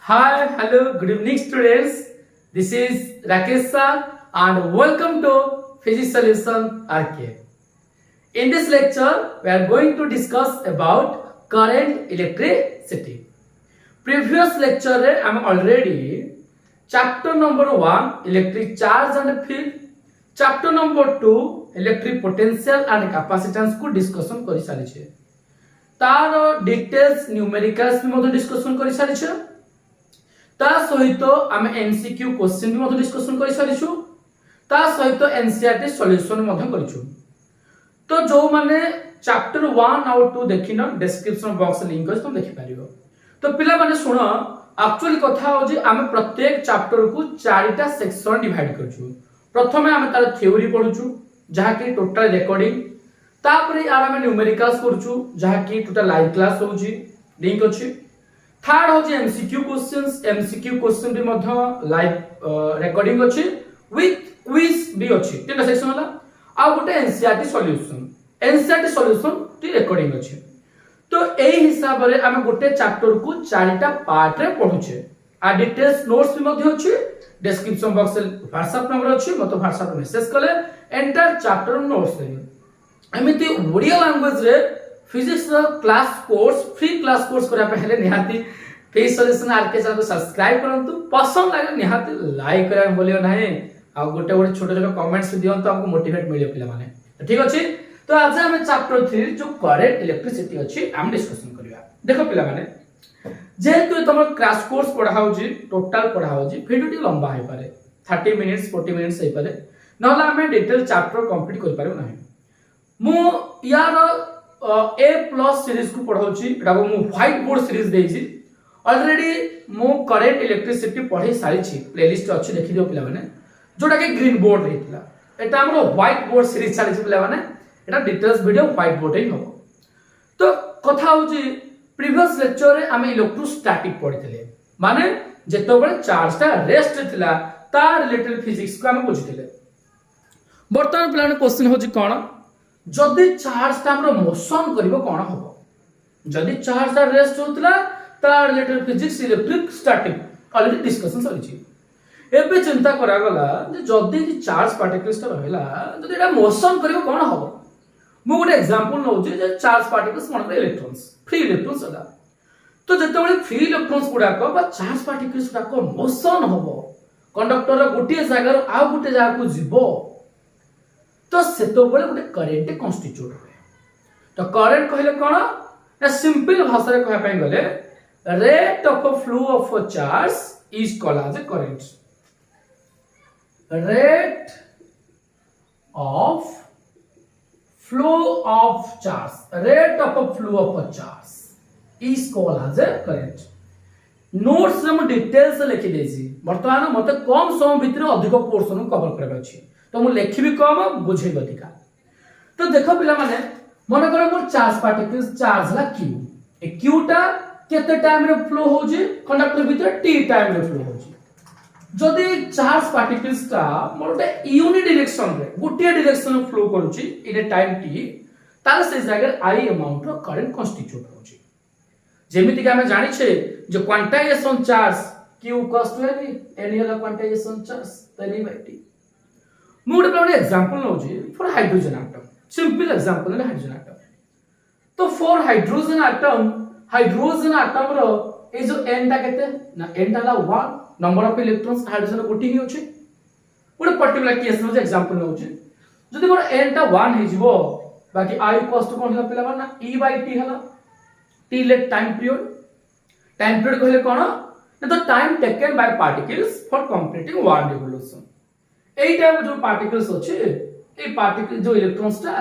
Hi, hello, good evening, students. This is Rakesh sir, and welcome to Physics Solution RK. In this lecture, we are going to discuss about current electricity. Previous lecture, I am already chapter number 1 electric charge and field, chapter number 2 electric potential and capacitance को discussion करि सारिछे. तार details numericals भी मधु discussion करि सारिछे. ता सहित आम MCQ question भी मधु discussion करि सारिछु. ता सहित एनसीईआरटी सॉल्यूशन मधु करिछु. तो जो माने चैप्टर 1 और 2 देखिन डिस्क्रिप्शन बॉक्स लिंक अछि तुम देखि पारियो. तो पिला माने सुन एक्चुअली कथा हो जे आम प्रत्येक चैप्टर को चारिटा सेक्शन डिवाइड करछु. प्रथमे आम तार थ्योरी पढुछु जहा कि टोटल रिकॉर्डिंग. तापरे आर आम न्यूमेरिकल्स करछु जहा कि टोटल लाइव क्लास होउची लिंक अछि. थर्ड हो जे एमसीक्यू क्वेश्चन भी मध्य लाइव रिकॉर्डिंग अछि विथ क्विज भी अछि. तीनटा सेक्शन होला. आ गोटे एनसीईआरटी सॉल्यूशन टी रिकॉर्डिंग अछि. तो एई हिसाब रे हम गोटे चैप्टर को चारिटा पार्ट रे पढुछे. आ डिटेल्स नोट्स भी मध्य अछि. डिस्क्रिप्शन बॉक्स रे व्हाट्सएप नंबर अछि. मतो व्हाट्सएप मैसेज कले एंटायर चैप्टर नोट्स रे एमिति ओडिया लैंग्वेज रे physics class course free class course करा पहले निहाती फिजिक्स सॉल्यूशन आरके चैनल को सब्सक्राइब करंतु. पसंद लागे निहाती लाइक करा बोलियो नाही. आ गोटे गोटे छोटे छोटे कमेंट्स दियंतु हमको मोटिवेट मिलियो पिला माने. ठीक अछि. तो आज हम चैप्टर 3 जो करंट इलेक्ट्रिसिटी अछि हम डिस्कशन करिया. देखो पिला माने जेहेतु तुम क्लास कोर्स पढा होजी टोटल पढा होजी वीडियो टी लंबा है पारे 30 मिनिट्स 40 मिनिट्स है पारे नहला हमें डिटेल चैप्टर कंप्लीट कर पारो नाही. मु यार ए प्लस सीरीज को पढाउची एटा को मु व्हाइट बोर्ड सीरीज देइची. ऑलरेडी मु करंट इलेक्ट्रिसिटी पढै सारिछि. प्लेलिस्ट अछि देखि दियो पिला माने जोटा के ग्रीन बोर्ड रहितला. एटा हमरो व्हाइट बोर्ड सीरीज सारिछि पिला माने एटा डिटेल्स वीडियो व्हाइट बोर्ड ही हो. तो कथा होची प्रीवियस लेक्चर रे हम इलेक्ट्रोस्टैटिक पढितले माने जेतोबेले चार्ज ता रेस्ट थिला तार रिलेटेड फिजिक्स को हम बुझितले. वर्तमान पिला ने क्वेश्चन होची कोन जदि चार्ज ता हमरो मोशन करिवो कोन होबो. जदि चार्ज ता रेस्ट होतला तार related physics electric static already discussion सरिछि. एबे चिंता करा गला जे जदि चार्ज पार्टिकल्स ता रहला जदि एटा मोशन करिवो कोन होबो. मु गोटे एग्जांपल नउछि जे चार्ज पार्टिकल्स मन इलेक्ट्रॉन्स फ्री इलेक्ट्रॉन्स होला. तो जेतेबेले फ्री इलेक्ट्रॉन्स गुडा को बा चार्ज पार्टिकल्स गुडा को मोशन होबो कंडक्टर रो गोटे जगह रो आ गोटे जगह को जिवो तो सेतो बळे गोटे करंट कन्स्टिट्यूट होय. तो करंट कहले कोन ना सिंपल भाषा रे कहै पय गले rate of a flow of a charge is called as a current. Rate of flow of charge is called as a current. Notes रे म डिटेल्स लिखि देछि. वर्तमान मते कम समय भितर अधिक पोर्शन कवर करबा अछि. तो मु लिखिबी कम बुझेबी अधिका. तो देखो पिला माने मन करो मोर चार्ज पार्टिकल्स चार्ज ला q. ए q टा केते टाइम रे फ्लो होजी कंडक्टर भीतर t टाइम रे फ्लो होजी. जदि चार्ज पार्टिकल्स टा मोरटे यूनिट डायरेक्शन रे गोटे डायरेक्शन रे फ्लो करूची इन टाइम t तार से जगह i अमाउंट रो करंट कन्स्टिट्यूट होजी. जेमिति कि हम जानि छे जो quantisation charge q equals to n होला क्वांटाइजेशन चार्ज तनी बाय t. मु गोटे एग्जांपल नउची for hydrogen atom. Simple example है हाइड्रोजन एटम. तो फॉर हाइड्रोजन एटम रो ए जो n टा केते ना n टा ला 1 नंबर ऑफ इलेक्ट्रॉन्स हाइड्रोजन गोटी ही होची. गोटे पर्टिकुलर केस नो एग्जांपल नउची जदि मोर n टा 1 हे जिवो बाकी i इक्वल्स टू कोन होला पिला माने e बाय t होला. t ले टाइम पीरियड कहले कोन ना the time taken by particles for completing one revolution. AE type जो पार्टिकल्स अछि ए पार्टिकल जो इलेक्ट्रॉन्स ता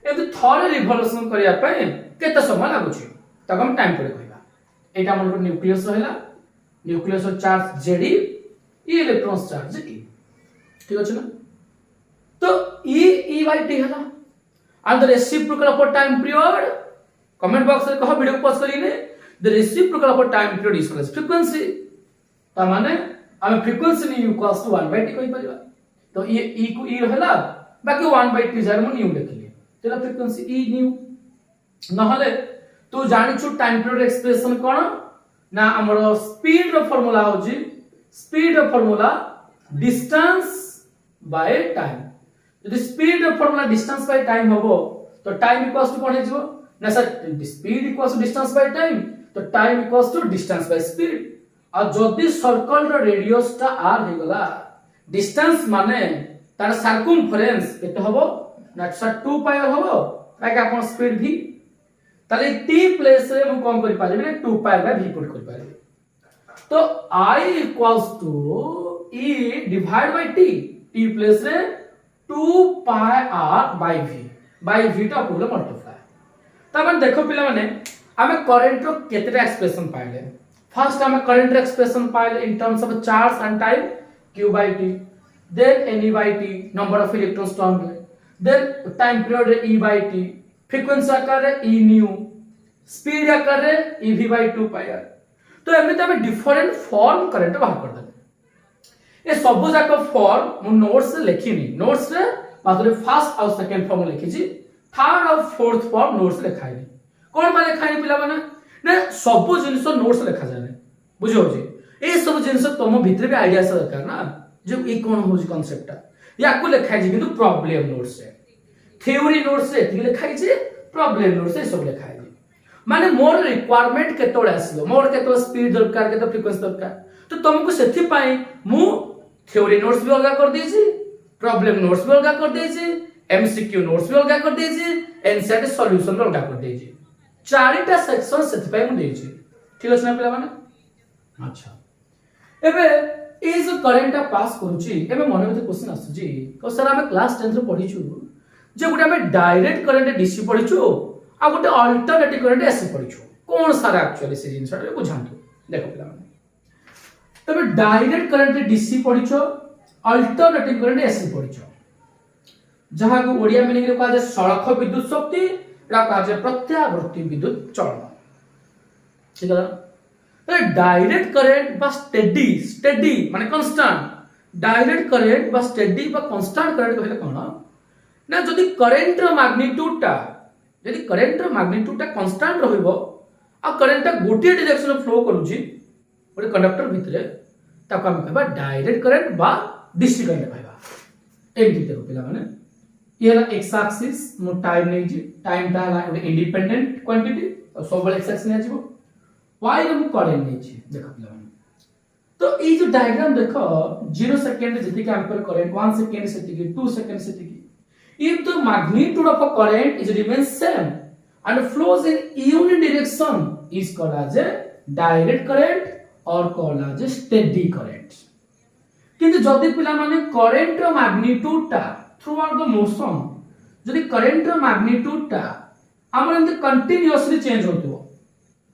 एते थोरे रिवोल्यूशन करिया पय केते समय लागुछि तक हम टाइम पीरियड कहबा. एटा मन न्यूक्लियस रहला. न्यूक्लियस चार्ज Zd ई इलेक्ट्रॉन्स चार्ज E. ठीक अछि ना. तो E बाय T हला and the reciprocal of a time period comment box रे कह वीडियो पॉज करिने the reciprocal of a time period is called frequency. ता माने हम फ्रीक्वेंसी नि इक्वल्स टू 1 बाय T कहि परिबा. तो ये E को E रहला बाकी 1 बाय T जर म न्यू लिखलिए तेला फ्रीक्वेंसी E न्यू. नहले तो जानि छु टाइम पीरियड एक्सप्रेशन कोन ना हमरो स्पीड रो फार्मूला होजी स्पीड रो फार्मूला डिस्टेंस बाय टाइम यदि स्पीड रो फार्मूला डिस्टेंस बाय टाइम होबो तो टाइम इक्वल्स टू कोन हेजो ना sir speed equals to distance by time तो time equals to distance by speed आ जदि सर्कल रो रेडियस टा r हे गला डिस्टेंस माने तार सर्कमफरेंस केते होबो ना सर 2 पाई होबो ताके अपन स्पीड v ताले t प्लेस रे हम कम करि पाले माने 2 पाई बाय v पुट करि पाले तो I equals to E divided by T T place रे 2 pi R by V टा पूरा मल्टीप्लाई त मन देखो पिला माने हमें करंट रो केतेटा एक्सप्रेशन पाइले फर्स्ट हमें करंट एक्सप्रेशन पाइले in terms of charge and time q by t then ne by t number of electrons term में then टाइम पीरियड रे e by t फ्रीक्वेंसी आकार रे e nu स्पीड आकार रे ev by 2 pi r तो एमे तमे different form current बाहर कर दे ए सब जाक फॉर्म मु नोट्स रे लिखिनी नोट्स रे मात्र फर्स्ट और सेकंड फॉर्म लिखि छी थर्ड और फोर्थ फॉर्म नोट्स लिखाइनी कोन माने लिखाइनी पिला माने ने सब जिंस नोट्स लिखा जाने बुझो जी ए सब जिंस तुम भीतर भी आईडिया से दरकार ना जो ई कोन हो जी कांसेप्ट या को लिखाइ जी किंतु प्रॉब्लम नोट्स रे थ्योरी नोट्स रे ती लिखाइ जी प्रॉब्लम नोट्स रे सब लिखाइ जी माने मोर रिक्वायरमेंट केतोळे आसीलो मोर केतो स्पीड दरकार केतो फ्रीक्वेंसी दरकार तो तुमको सेथि पाई मु थ्योरी नोट्स भी अलगा कर देछि प्रॉब्लम नोट्स भी अलगा कर देछि एमसीक्यू नोट्स भी अलगा कर देछि एनसीईआरटी सॉल्यूशन भी अलगा कर देछि चारिटा सेक्शन सेथि पाई मु देछि ठीक अछि ना पिला माने अच्छा एबे ए जो करंट पास करूची एबे मन में क्वेश्चन आसुची को सर हम क्लास 10 रे पढिछु जे गुटे हम डायरेक्ट करंट डीसी पढिछु आ गुटे अल्टरनेटिव करंट एसी पढिछु कोन सारा एक्चुअली से जिंस रे बुझांतु देखो पिला माने तबे डायरेक्ट करंट डीसी पढिछु अल्टरनेटिव करंट एसी पढिछु जहा को ओडिया मीनिंग रे कहा जे सड़क विद्युत शक्ति रा कहा जे प्रत्यावर्ती विद्युत चलन ठीक है तो डायरेक्ट करंट बा स्टेडी माने कांस्टेंट डायरेक्ट करंट बा स्टेडी बा कांस्टेंट करंट कहले कोन ना जदी करंट रो मैग्नीट्यूड टा कांस्टेंट रहइबो आ करंट टा गोटे डायरेक्शन में फ्लो करूची ओटे कंडक्टर भितरे ताको हम कहबा डायरेक्ट करंट बा डीसी करंट कहबा एमती देखो पिला माने ये ना एक्स एक्सिस मो टाइम नै जी टाइम ता ला इंडिपेंडेंट क्वांटिटी और सब एक्स एक्सिस नै आजिबो y रे मु करंट नै जी देखो पिला माने तो ई जो डायग्राम देखो 0 सेकंड जति के एम्पियर करंट 1 सेकंड सेति की 2 सेकंड सेति की if the magnitude of a current is remains same and flows in unit direction is called as a direct current or called as a steady current किंतु जदि पिला माने करंट रो magnitude टा थ्रू आउट द मोशन जदि current रो magnitude टा हमर एंड कंटीन्यूअसली चेंज होतबो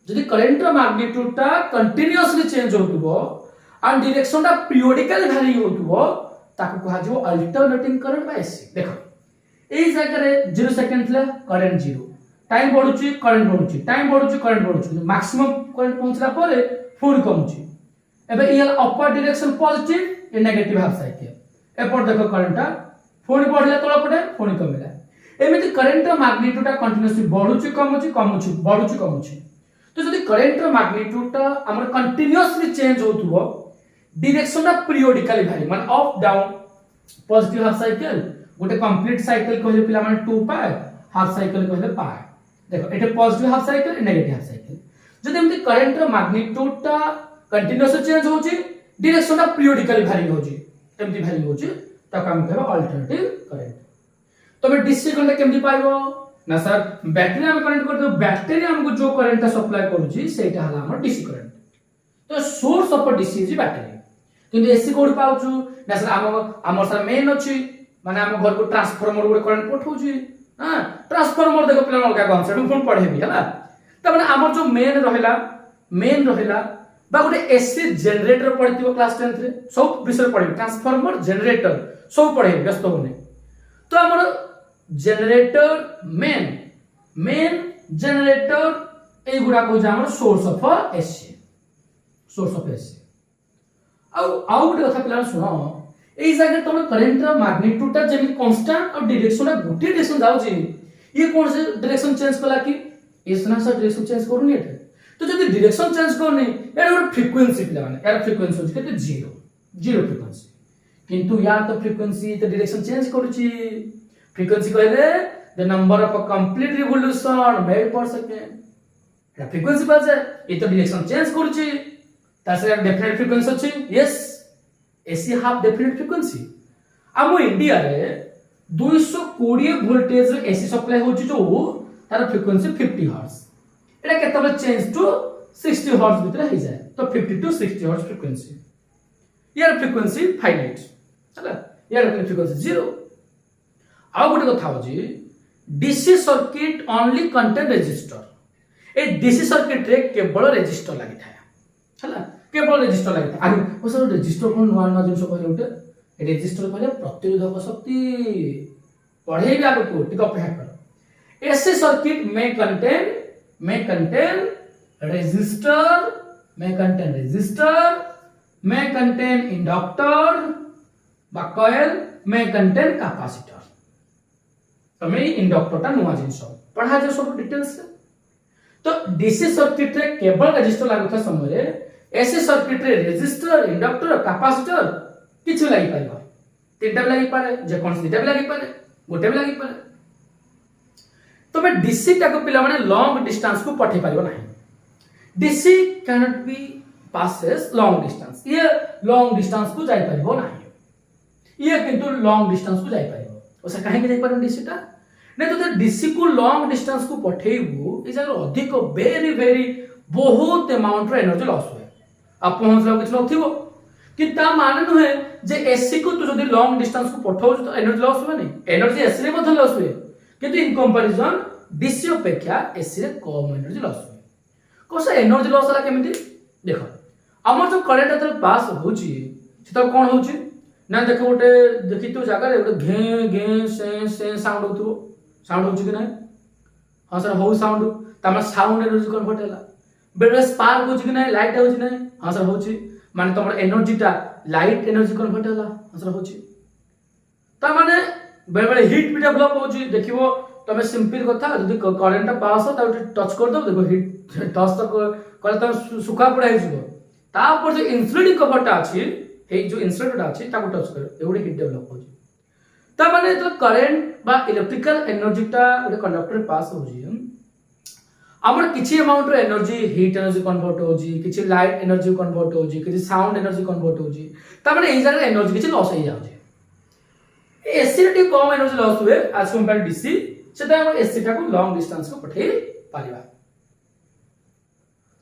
जदि करंट रो मैग्नीट्यूड टा कंटीन्यूअसली चेंज होतबो एंड डायरेक्शन टा पीरियडिकली वेरी होतबो ताको कहा जो अल्टरनेटिंग करंट बा एसी देखो एई जगह रे 0 सेकंड थले करंट 0 टाइम बढ़ुची करंट बढ़ुची टाइम बढ़ुची करंट बढ़ुची मैक्सिमम करंट पहुंचला परे फुल कमुची एबे ई अपर डायरेक्शन पॉजिटिव ए नेगेटिव हाफ साइकिल एपर देखो करंट फोन बढ़िला तळ पडे फोन कमिला एमिति करंट रो मैग्नीट्यूड टा कंटीन्यूअसली बढ़ुची कमुची बढ़ुची कमुची तो जदि करंट रो मैग्नीट्यूड टा हमर कंटीन्यूअसली चेंज होतुबो डायरेक्शन टा पीरियडिकली भारी माने up down positive half cycle गोटे कंप्लीट साइकिल कहले पिला माने 2 पाई हाफ साइकिल कहले पाई देखो एटे positive half cycle negative half cycle जदि हमते करंट रो मैग्नीट्यूड टा कंटीन्यूअसली चेंज होची डायरेक्शन टा पीरियडिकली भारी होची एमती भारी होची ताको हम कहबा अल्टरनेटिव करंट तबे डीसी करंट केमती पाइबो ना सर बैटरी हम कनेक्ट कर दो बैटरी हमको जो करंट सप्लाई करूची सेटा हला हमर डीसी करंट तो source of DC is battery किंतु एसी कोड पाउछु ना सर हमर सर मेन अछि माने हम घर को ट्रांसफार्मर गुडे करंट पठौची हां ट्रांसफार्मर देखो प्लान अलगा कॉन्सेप्ट फोन पढेबी हला त माने हमर जो मेन रहिला बा गोटे एसी जनरेटर पढितिबो क्लास 10 रे सब विषय पढिबो ट्रांसफार्मर जनरेटर सब पढे व्यस्त होने तो हमर जनरेटर मेन जनरेटर ए गुडा को हमर सोर्स ऑफ एसी आउ गोटे कथा प्लान सुनो एई जगह तुम करंट रो मैग्नीट्यूड ता जेमि कांस्टेंट और डायरेक्शन गोटे डायरेक्शन जाउची ये कोन से डायरेक्शन चेंज कला कि इसना से डायरेक्शन चेंज करूनी एठे तो जदि डायरेक्शन चेंज करनी यार गोटे फ्रिक्वेंसी पिला माने यार फ्रिक्वेंसी होची केते जीरो फ्रिक्वेंसी किंतु यार तो फ्रिक्वेंसी तो डायरेक्शन चेंज करूची फ्रिक्वेंसी कहले the number of complete revolution made पर सेकेंड या फ्रिक्वेंसी पर जाए ये तो डायरेक्शन चेंज करूची तासे डेफिनेट फ्रिक्वेंसी अछि yes AC half definite frequency आम इंडिया रे 220 वोल्टेज एसी सप्लाई होची जो तार frequency 50 hertz Etah केतबे change to 60 hertz भीतर हो जाए तो 50 टू 60 हर्ट्ज फ्रिक्वेंसी यार फ्रिक्वेंसी फाइनाइट हला यार फ्रिक्वेंसी जीरो आ गोटे कथा होची DC circuit only contain resistor ए डीसी सर्किट रे केवल रेजिस्टर लागि थाए हला केवल रेजिस्टर लागि थाए आगे ओ सर रेजिस्टर कोन नवा जिंस कहले उठे रेजिस्टर कहले प्रतिरोधक शक्ति पढ़े भी आगे को टिक अपेक्षा कर एसी सर्किट में कंटेन रेजिस्टर में कंटेन इंडक्टर बा कॉइल में कंटेन कैपेसिटर तमे इंडक्टर ता नुवा जिंस पढ़ा जे सब डिटेल्स तो डीसी सर्किट रे केवल रेजिस्टर लागुथा समय रे एसी सर्किट रे रेजिस्टर इंडक्टर कैपेसिटर किछ लागि पारिबो तीनटा लागि पारे जे कोन तीनटा लागि पारे गोटे लागि पारे तमे डीसी ता को पिला माने लॉन्ग डिस्टेंस को पठे पारिबो नाही DC can not be passes long distance ये लॉन्ग डिस्टेंस को जाई पारिबो नाही ये किंतु लॉन्ग डिस्टेंस को जाई पारिबो ओसा काहे के जाई पारिबो डीसी ता नहीं तो डीसी को लॉन्ग डिस्टेंस को पठेबू ए जगह अधिक वेरी बहुत अमाउंट रो एनर्जी लॉस हुए आप पहुंचला किछ लोग थिबो कि ता माने नहे जे एसी को तू जदी लॉन्ग डिस्टेंस को पठाउ तो एनर्जी लॉस हुए नहीं एनर्जी एसी रे बदल लॉस हुए किंतु इन कंपैरिजन डीसी अपेक्षा एसी रे कम एनर्जी लॉस हुए कोसा एनर्जी लॉस होला केमिति देखो हमर जो करंट अतर पास होची सेता कोन होची ना देखो गोटे देखि तो जगह रे गोटे घे घे से साउंड होतु साउंड होची कि नहीं हां सर हो साउंड तमा साउंड एनर्जी कन्वर्ट होला बेले स्पार्क होची कि नहीं लाइट होची नहीं हां सर होची माने तमर एनर्जी ता लाइट एनर्जी कन्वर्ट होला हां सर होची ता माने बेले हीट भी डेवलप होची देखिबो तमे सिंपल कथा जदी करंट पास हो ता टच कर दो देखो हीट टच तो करे त सुखा पड़ा हिजबो तापर जो इंसुलेटिंग कवरटा अछि ए जो इंसुलेटर अछि ताको टच कर एवढे हीट डेवलप होची ता माने तो करंट बा इलेक्ट्रिकल एनर्जी ता ओडे कंडक्टर पास होजी हमर किछि अमाउंट रो एनर्जी हीट एनर्जी कन्वर्ट होजी किछि लाइट एनर्जी कन्वर्ट होजी किछि साउंड एनर्जी कन्वर्ट होजी ता माने ए जगह एनर्जी किछि लॉस हो जाउजी एसी रे कम एनर्जी लॉस हुए एज कंपेयर डीसी सेटा हम एसी टा को लॉन्ग डिस्टेंस को पठे पारिबा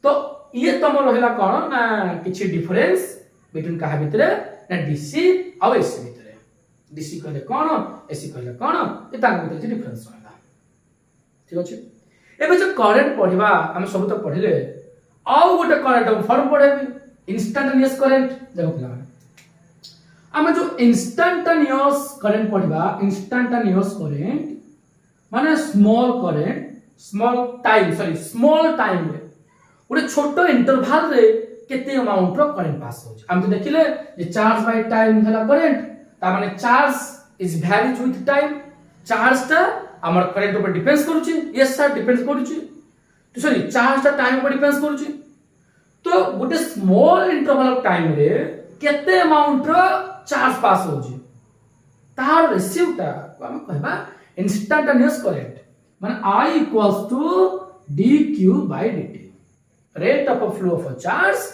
तो ये तम रहला कोन ना किछि डिफरेंस बिटवीन काहा भितरे ना डीसी आ एसी भितरे डीसी कहले कोन एसी कहले कोन ए ताक भितरे डिफरेंस रहला ठीक अछि एबे जो करंट पढिबा हम सब तो पढिले आ गोटे करंट फॉर्म पढेबी इंस्टैंटेनियस करंट देखो पिला हम जो इंस्टैंटेनियस करंट पढिबा इंस्टैंटेनियस करंट माने स्मॉल टाइम रे उडे छोटो इंटरवल रे केते अमाउंट रो करंट पास हो हम तो देखिले जे चार्ज बाय टाइम हला करंट ता माने charge is varies with time charge ता हमर करंट ऊपर डिपेंड्स करूची यस सर डिपेंड्स करूची तो सॉरी चार्ज ता टाइम ऊपर डिपेंड्स करूची तो गोटे स्मॉल इंटरवल ऑफ टाइम रे केते अमाउंट रो चार्ज पास होजी तार रेशियो ता हम कहबा इंस्टैंटेनियस करंट माने I equals to dq by dt rate of flow of a charge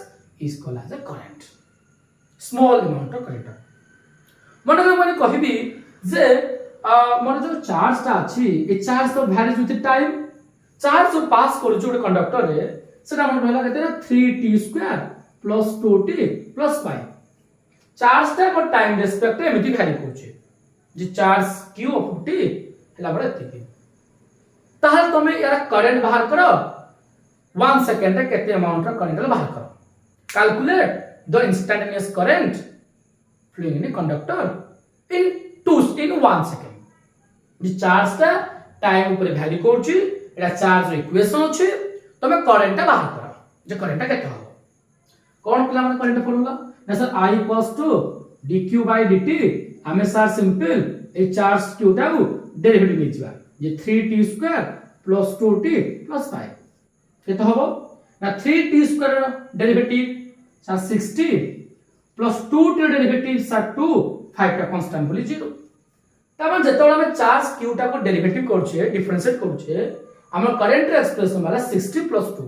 is called as a current small amount of current माने कहबी जे मन जो चार्ज ता अछि ए चार्ज तो वैरीज विथ टाइम चार्ज जो पास करू जो कंडक्टर रे सेटा मन कहला केते 3t² + 2t + 5 चार्ज ता पर टाइम रेस्पेक्ट एमिति वैरी करछे जे चार्ज q ऑफ t हला बडा एतिके ताहल तमे यार करंट बाहर करो 1 सेकंड रे केते अमाउंट रो करंट बाहर करो calculate the instantaneous current flowing in a conductor in 1 second J charge ता टाइम ऊपर वैरी करछि एटा चार्ज रो इक्वेशन अछि तमे करंट बाहर करो जे करंट केते हो कोन पिला माने करंट फॉर्मूला ना sir I = dq by dt हमें सर सिंपल ए चार्ज q टा डेरिवेटिव लेजिबा जे 3t² + 2t + 5 केते होबो ना 3t स्क्वायर डेरिवेटिव सा 60 प्लस 2t डेरिवेटिव सा 2 5 टा कांस्टेंट बोली 0 तब जेतोला हम चार्ज q टा को डेरिवेटिव करछे डिफरेंशिएट करछे हमर करंट एक्सप्रेशन वाला 60 प्लस 2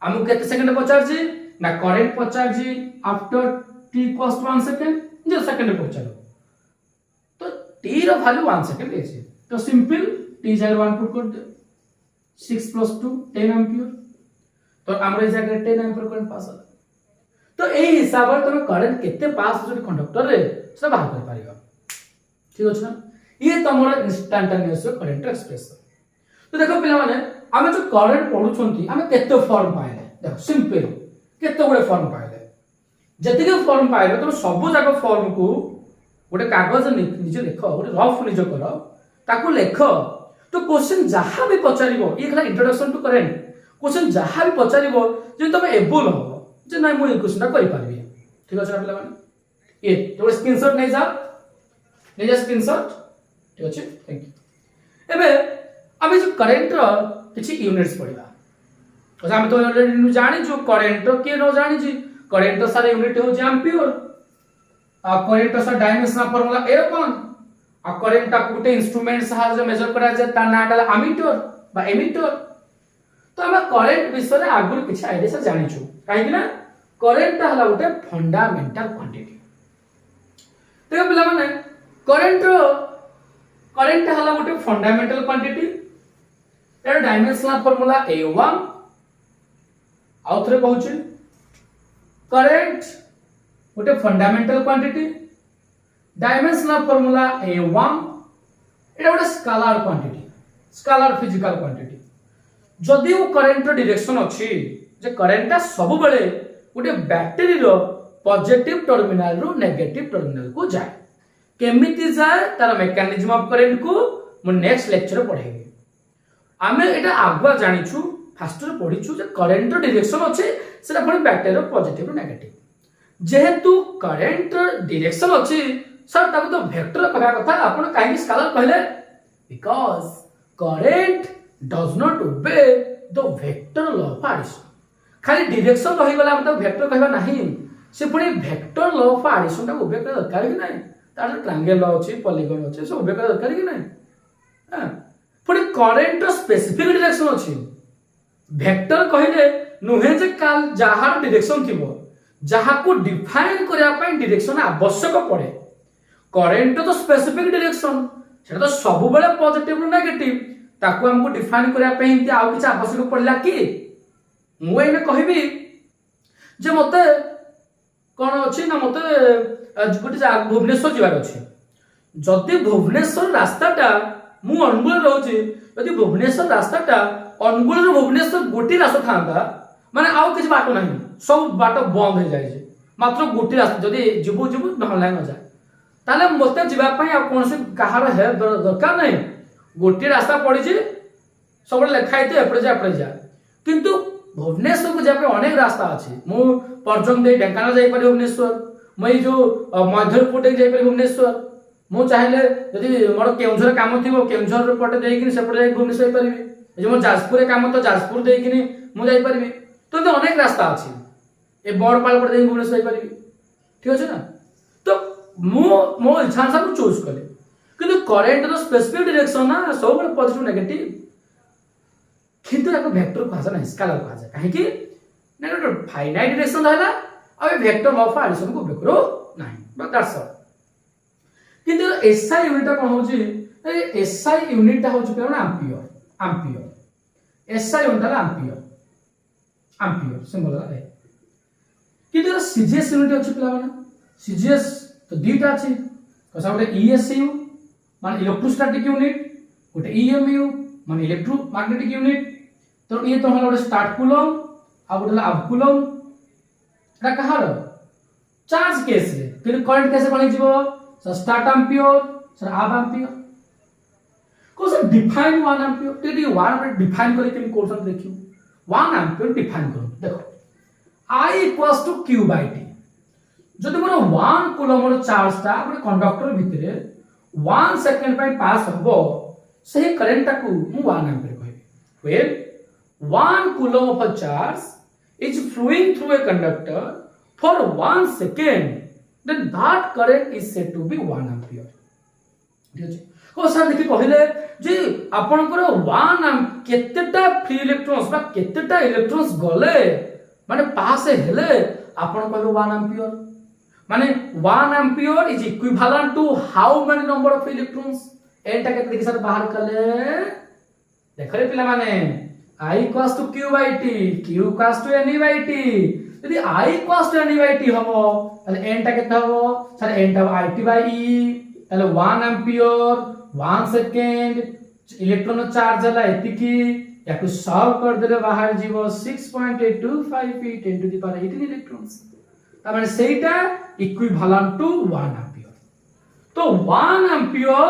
हमको केते सेकंड पचार जी ना करंट पचार जी आफ्टर t इक्वल्स 1 सेकंड जो सेकंड पचार तो t रो वैल्यू 1 सेकंड लेछे तो सिंपल t जगह 1 पुट कर दे 6 प्लस 2 10 एम्पियर तो हमर ए जगह 10 एम्पियर करंट पास होला तो ए हिसाब रे तुम करंट केते पास जो कंडक्टर रे से बाहर कर पारिबा ठीक अछि ना ये तमर इंस्टेंटेनियस करंट एक्सप्रेशन तो देखो पिला माने हम जो करंट पढु छंती हम केते फॉर्म पाइले देखो सिंपल केते गुडे फॉर्म पाइले जति के फॉर्म पाइले तुम सब जगह फॉर्म को गोटे कागज निजे लिख गोटे रफ निज कर ताकू लिख तो क्वेश्चन जहां भी पचारिबो ये खला इंट्रोडक्शन टू करंट क्वेश्चन जहां भी पचारिबो जे तुम एबल हो जे नाही मु ए क्वेश्चन करि पारबी ठीक अछि ना पिला माने ये तो स्क्रीनशॉट नै जा स्क्रीनशॉट ठीक अछि थैंक यू एबे अबे जो करंट रो किछि यूनिट्स पढिबा ओसा हम तो ऑलरेडी जानि जो करंट रो के न जानि जी करंट सारा यूनिट हो जे एम्पियर आ करंट सा डायमेंशनल फार्मूला A1 आ करंट का गुटे इंस्ट्रूमेंट सहायता मेजर करा जाय ता नाटा एमीटर बा एमीटर तो हम करंट विषय रे आगुर किछ आइडिया से जानि छु काहे कि ना करंट हला गुटे फंडामेंटल क्वांटिटी देखो पिला माने करंट हला गुटे फंडामेंटल क्वांटिटी एटा डायमेंशनल फार्मूला A1 आउथरे कहूची करंट गोटे fundamental quantity dimensional formula A1 एटा गोटे scalar quantity scalar physical quantity जदि वो करंट रो डायरेक्शन अछि जे करंट सब बेले गोटे बैटरी रो पॉजिटिव टर्मिनल रो नेगेटिव टर्मिनल को जाय केमिति जाय तार मेकानिज्म ऑफ करंट को मु नेक्स्ट लेक्चर पढाइबे आमे एटा आगवा जानिछु फास्ट रो पढिछु जे करंट रो डायरेक्शन अछि सेटा पुनी बैटरी रो पॉजिटिव रो नेगेटिव जेहेतु करंट डायरेक्शन अछि सर ताको तो वेक्टर कहया कथा आपण काहे स्केलर कहले because current does not obey the vector law of addition खाली डायरेक्शन रहि गला हम तो वेक्टर कहबा नाही से पुनी वेक्टर लॉ ऑफ एडिशन ता ओबे कर दरकार कि नाही तार ट्रायंगल लॉ अछि पॉलीगन अछि से ओबे कर दरकार कि नाही हां पुनी करंट रो स्पेसिफिक डायरेक्शन अछि वेक्टर कहले नुहे जे काल जहार डायरेक्शन थिबो जहा को डिफाइन करिया पई डायरेक्शन आवश्यक पड़े करंट तो स्पेसिफिक डायरेक्शन सेटा तो सब बेले पॉजिटिव नेगेटिव ताको हमको डिफाइन करिया पई हिंती आउ किछ आवश्यक पड़ला कि मु एने कहबी जे मते कोन अछि ना मते गुटे भुवनेश्वर जिबार अछि जदि भुवनेश्वर रास्ताटा मु अनुगुल रहउची यदि भुवनेश्वर रास्ताटा अनुगुल रो भुवनेश्वर गोटी रास्ता थांदा माने आउ किछ बाटो नाही सब बाटो बंद हो जाय मात्र गोटी रास्ता जदि जिबु न लाइन जाय ताले मते जिबा पई आ कोनसे कहार हे दरकार नाही गोटी रास्ता पड़ी छी सब लिखाई तो एपड़े जा किंतु भुवनेश्वर को जाबे अनेक रास्ता अछि मु परजंग दे ढेंकाना जाई पारि भुवनेश्वर मई जो मध्यपुर दे जाई पारि भुवनेश्वर मु चाहिले यदि मोर केउझर काम थिबो केउझर पटे देई कि सेपटे जाई भुवनेश्वर पारिबे जे मोर जाजपुर काम तो जाजपुर देई कि मु जाई पारिबे तो अनेक रास्ता अछि ए बड़पाल पटे देई भुवनेश्वर जाई पारिबे ठीक अछि ना तो मो इच्छा से चूज कले किंतु करंट रो स्पेसिफिक डायरेक्शन ना सब पॉजिटिव नेगेटिव किंतु याको वेक्टर कहा जाय स्केलर कहा जाय काहे कि ना फाइनाइट डायरेक्शन रहला आ वेक्टर ऑफ एडिशन को बेकरो नाही बट दैट्स ऑल किंतु एसआई यूनिट कोन होची एसआई यूनिट होची कोन ampere SI unit ampere symbol है किंतु सीजीएस यूनिट होची पिला माने सीजीएस तो दीटा अछि कसा गोटे ईएसयू माने इलेक्ट्रोस्टैटिक यूनिट गोटे ईएमयू माने इलेक्ट्रोमैग्नेटिक यूनिट तो ये तो हला गोटे स्टार्ट कूलम आ गोटे अब कूलम एटा कहार चार्ज केस रे कि करंट कैसे बनै जिवो सर स्टार्ट एम्पियर सर अब एम्पियर को sir define 1 ampere TD 1 ampere define करे केम कोर्सन देखियो 1 एम्पियर डिफाइन करो देखो I equals to Q by T जदि मोर 1 कूलम चार्ज ता गोटे कंडक्टर भितरे 1 सेकंड पय पास हबो सही करंट को मु 1 एम्पियर कहबी well 1 coulomb of charge is flowing through a conductor for 1 second, then that current is said to be 1 ampere. ठीक अछि को सर देखि कहिले जे आपनकर 1 केतेटा फ्री इलेक्ट्रॉन्स बा केतेटा इलेक्ट्रॉन्स गले माने पास हेले आपन कहबो 1 एम्पियर माने 1 ampere is equivalent to how many number of electrons एटा केते देखि सर बाहर कले देखरे पिला माने I equals to Q by T Q equals to N by T यदि I equals to N by T हबो ताले n टा केते हबो सर n टा IT by E ताले 1 एम्पियर 1 सेकंड इलेक्ट्रॉन चार्ज हला एतिकी याकु सॉल्व कर देले बाहर जीवो 6.825 feet 10 to the power 18 electrons ता माने सेटा इक्विवेलेंट टू 1 एम्पियर तो 1 ampere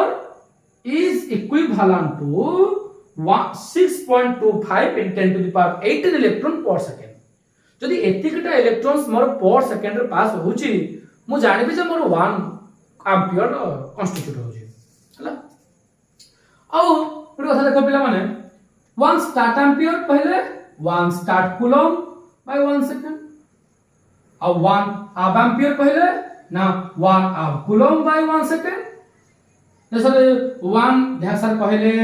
is equivalent to 6.25 in 10 to the power 18 electron per second जदि एतिकटा इलेक्ट्रॉन्स मोर पर सेकंड रे पास होउची मु जानिबि जे मोर 1 एम्पियर कन्स्टिट्यूट होउची हला औ पुरो कथा देखो पिला माने 1 स्टार्ट एम्पियर पहले 1 स्टार्ट कूलम बाय 1 सेकंड और 1 हाफ एम्पियर पहले ना 1 हाफ कूलम बाय 1 सेकंड जैसे 1 ध्यान सर पहले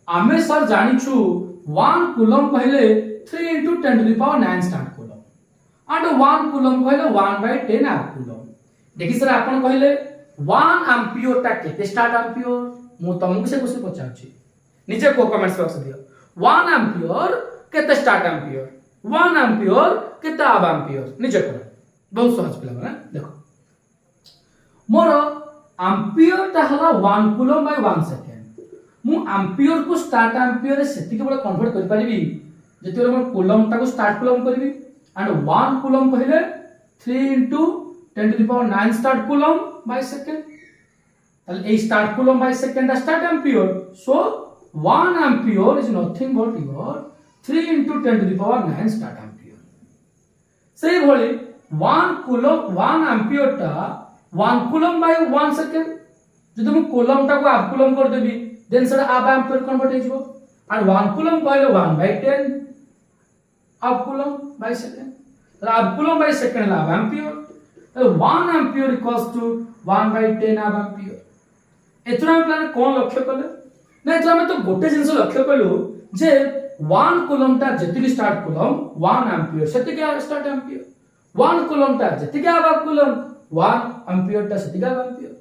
आमे सर जानि छु 1 कूलम पहले 3 into 10 to the power 9 stat coulomb and 1 coulomb पहले 1 by 10 हाफ कूलम देखि सर आपण कहले 1 एम्पियर ता केते स्टार्ट एम्पियर मु तुमको से क्वेश्चन पचार छी नीचे को कमेंट्स बॉक्स दियो 1 एम्पियर केते स्टार्ट एम्पियर 1 एम्पियर केते हाफ एम्पियर नीचे को बहुत सहज पिला माने देखो मोर एम्पियर ता हला 1 कूलम बाय 1 सेकंड मु एम्पियर को स्टार्ट एम्पियर सेति के बडा कन्वर्ट कर परिबी जति मोर कूलम ता को स्टार्ट कूलम करबी एंड 1 कूलम कहले 3 into 10 to the power 9 stat coulomb by second ताले ए stat coulomb by second stat ampere so 1 ampere is nothing but your 3 into 10 to the power 9 start ampere सेही भली 1 coulomb 1 ampere ता 1 coulomb bye 1 second जदि मु coulomb ता को half coulomb कर देबी देन सेटा हाफ एम्पियर कन्वर्ट हो जिवो एंड 1 कूलम कहले 1 by 10 ab coulomb by second तो ab coulomb by second ab ampere तो 1 ampere equals to 1 by 10 half ampere एतरा हम प्लान कोन लक्ष्य कले नै एतरा हम तो गोटे जिंस लक्ष्य कलु जे 1 कूलम ता जेतिकी स्टार्ट कूलम 1 एम्पियर सेतिकी स्टार्ट एम्पियर 1 कूलम ता जेतिकी हाफ कूलम 1 एम्पियर ता सेतिकी हाफ एम्पियर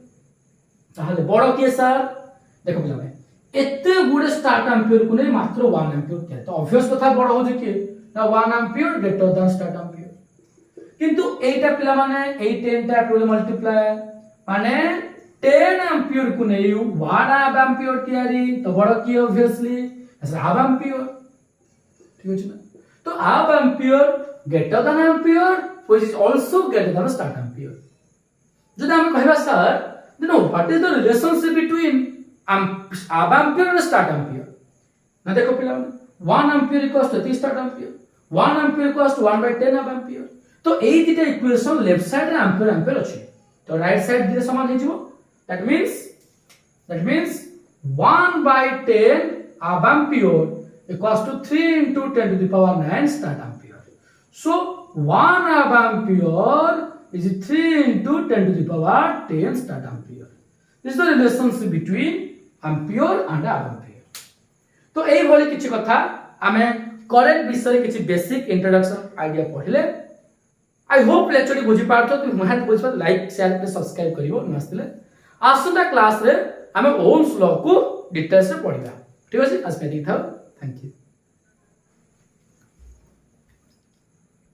ताहले बड़ के सर देखो पिला भाई एते गुडे स्टार्ट एम्पियर को नै मात्र 1 एम्पियर के तो ऑब्वियस कथा बड़ हो जे के ना 1 ampere greater than start ampere किंतु एटा पिला माने 8 10 टा टू मल्टीप्लाई माने 10 एम्पियर को नै 1 हाफ एम्पियर तयारी तो बड़ की ऑब्वियसली ऐसा हाफ एम्पियर ठीक है ना तो half ampere greater than ampere which is also greater than start ampere जदि हम कहबा sir then what is the relationship between half ampere और स्टार्ट एम्पियर ना देखो पिला 1 ampere equals to 3 start ampere 1 ampere equals to 1 by 10 half ampere तो एई दिटा इक्वेशन लेफ्ट साइड रे एम्पियर एम्पियर अछि तो राइट साइड दिरे समान हे जिवो that means 1 by 10 half ampere equals to 3 into 10 to the power 9 start ampere so 1 half ampere is 3 into 10 to the power 10 start ampere this is the relationship between ampere and ampere तो एई भली किछि कथा आमे current विषय किछि basic introduction idea पढिले I hope lecture बुझि पारतो तु महत बुझबा लाइक शेयर पे सब्सक्राइब करिवो नमस्ते आसुदा क्लास रे आमे ओम्स लॉ को डिटेल्स रे पढिबा ठीक अछि आज पे दिखाओ थैंक यू